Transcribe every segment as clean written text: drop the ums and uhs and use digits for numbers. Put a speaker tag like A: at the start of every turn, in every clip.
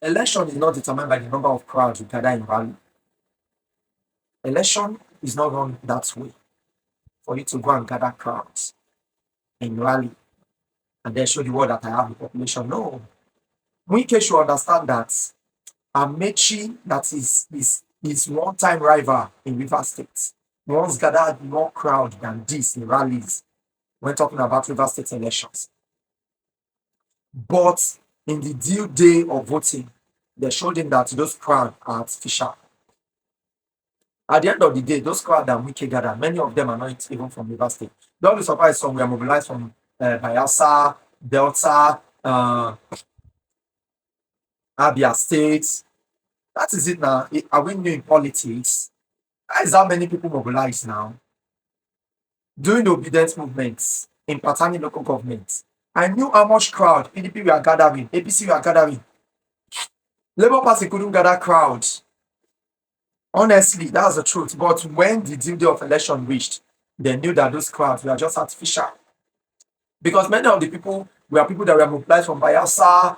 A: Election is not determined by the number of crowds you gather in rally. Election is not run that way for you to go and gather crowds in rally and then show the world that I have the population. No. Wike should understand that Amechi, that is one-time rival in Rivers State, once gathered more crowd than this in rallies when talking about Rivers State elections. But in the due day of voting, they showed him that those crowds are artificial. At the end of the day, those crowds that Wike gathered, many of them are not even from Rivers State. Don't be surprised, some were mobilized from Bayelsa, Delta, Abia State. That is it now. Are we new in politics? That is how many people mobilize now. During the obedience movements in Patani local government, I knew how much crowd PDP were gathering, APC were gathering. Labour Party couldn't gather crowds. Honestly, that's the truth. But when the due day of election reached, they knew that those crowds were just artificial. Because many of the people were people that were mobilized from Bayelsa,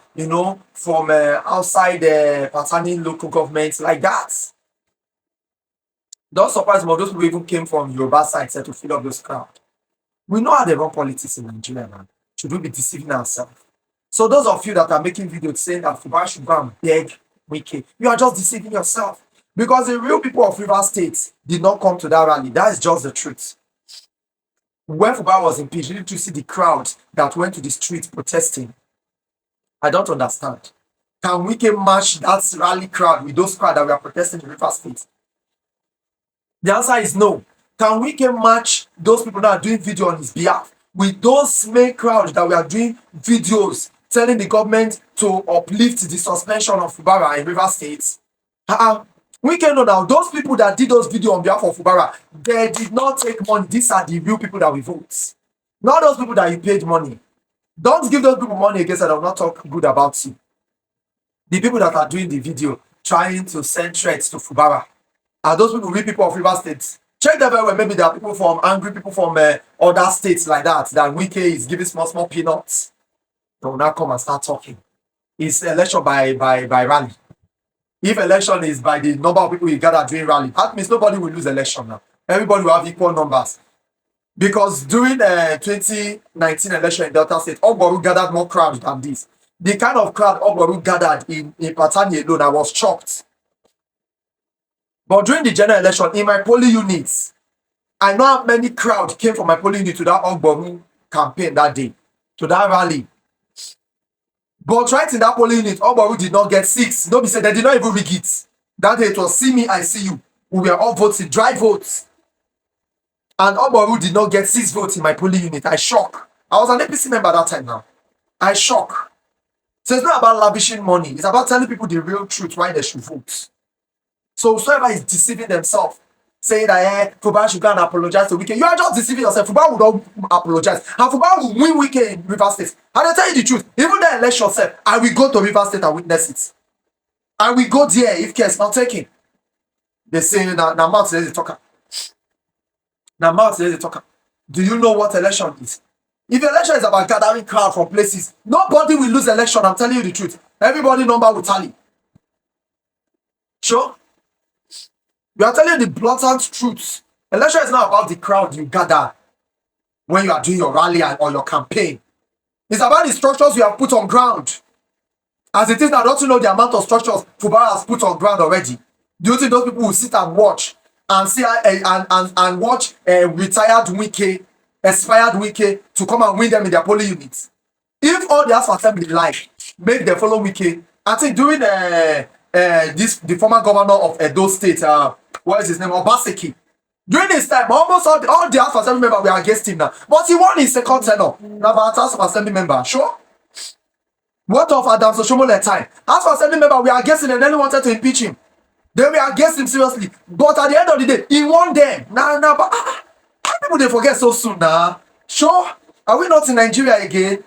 A: from outside the Patani local governments, like that. Don't surprise some of those people even came from Yoruba side to fill up those crowds. We know how they run politics in Nigeria, man. Should we be deceiving ourselves? So those of you that are making videos saying that Fubara should go and beg Wike, you are just deceiving yourself. Because the real people of Rivers State did not come to that rally. That is just the truth. When Fubara was impeached, you need to see the crowd that went to the street protesting. I don't understand. Can Wike match that rally crowd with those crowd that were protesting in Rivers State? The answer is no. Can Wike match those people that are doing video on his behalf with those main crowds that were doing videos telling the government to uplift the suspension of Fubara in Rivers State? Wike know now, those people that did those videos on behalf of Fubara, they did not take money. These are the real people that we vote. Not those people that you paid money. Don't give those people money against that. I will not talk good about you. The people that are doing the video trying to send threats to Fubara are those people, real people of Rivers State. Check them very well. Maybe there are people from angry people from other states like that Wike is giving small peanuts. They will now come and start talking. It's election by rally. If election is by the number of people you gather during rally, that means nobody will lose election now. Everybody will have equal numbers. Because during 2019 election in Delta State, Ogboru gathered more crowd than this. The kind of crowd Ogboru gathered in Patani alone, I was shocked. But during the general election, in my polling units, I know how many crowd came from my polling unit to that Ogboru campaign that day, to that rally. But right in that polling unit, Ogboru did not get 6. Nobody said they did not even rig it. That day it was see me, I see you. We were all voting, dry votes. And Ogboru did not get 6 votes in my polling unit. I shock. I was an APC member that time now. I shock. So it's not about lavishing money. It's about telling people the real truth why they should vote. So whoever is deceiving themselves, saying that Fubara should go and apologize to Wike, you are just deceiving yourself. Fubara will not apologize. And Fubara will win Wike in Rivers State. And I tell you the truth, even the election self, I will go to Rivers State and witness it. I will go there if care is not taken. They say, now mouth says the talker. Now mouth says the talker. Do you know what election is? If election is about gathering crowd from places, nobody will lose election. I'm telling you the truth. Everybody number will tally. Sure? We are telling you the blatant truth. Election is not about the crowd you gather when you are doing your rally or your campaign. It's about the structures you have put on ground. As it is now, don't you know the amount of structures Fubara has put on ground already? Do you think those people will sit and watch and see and watch retired Wike, expired Wike to come and win them in their polling units? If all the House of Assembly like make them follow Wike, I think during the former governor of Edo State, what is his name, Obaseki, during this time, almost all the House of Assembly members were against him now. But he won his second tenure. Now, about House of Assembly member, sure? What of Adam Soshomole time? House of Assembly member were against him and then he wanted to impeach him. They were against him seriously. But at the end of the day, he won them. But people they forget so soon now. Sure? Are we not in Nigeria again?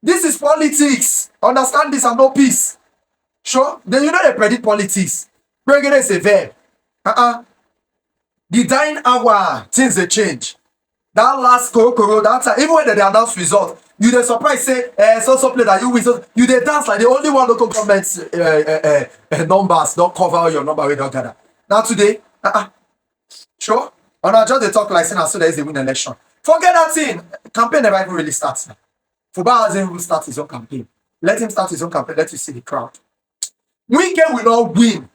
A: This is politics. Understand this and no peace. Sure? Then you know they predict politics. Bringing is a verb. The dying hour, things they change. That last koro, that time, even when they announce result, You dey surprise say so play that you win, so you dey dance like the only one local government numbers don cover all your number wey don gather. Now today, sure, una just dey talk like say na so there is dey win election. Forget that thing. Campaign never even really starts now. Fubara hasn't even start his own campaign. Let him start his own campaign. Let you see the crowd. Wike will not win.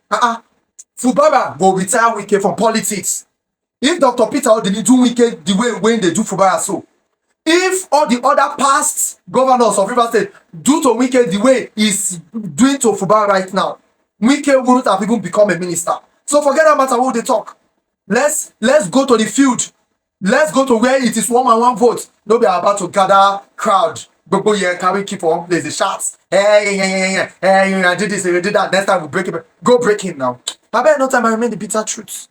A: Fubara go retire Wike from politics. If Dr. Peter Odili do Wike the way when they do Fubara so, if all the other past governors of Rivers State do to Wike the way he's doing to Fubara right now, Wike wouldn't have even become a minister. So forget that matter what they talk. Let's go to the field. Let's go to where it is 1-on-1 vote. No be about to gather crowd. Gbogbo here can we keep for one place the shots? Hey, you did this, you did that. Next time we break it. Go break him now. I bet no time I remain the bitter truth.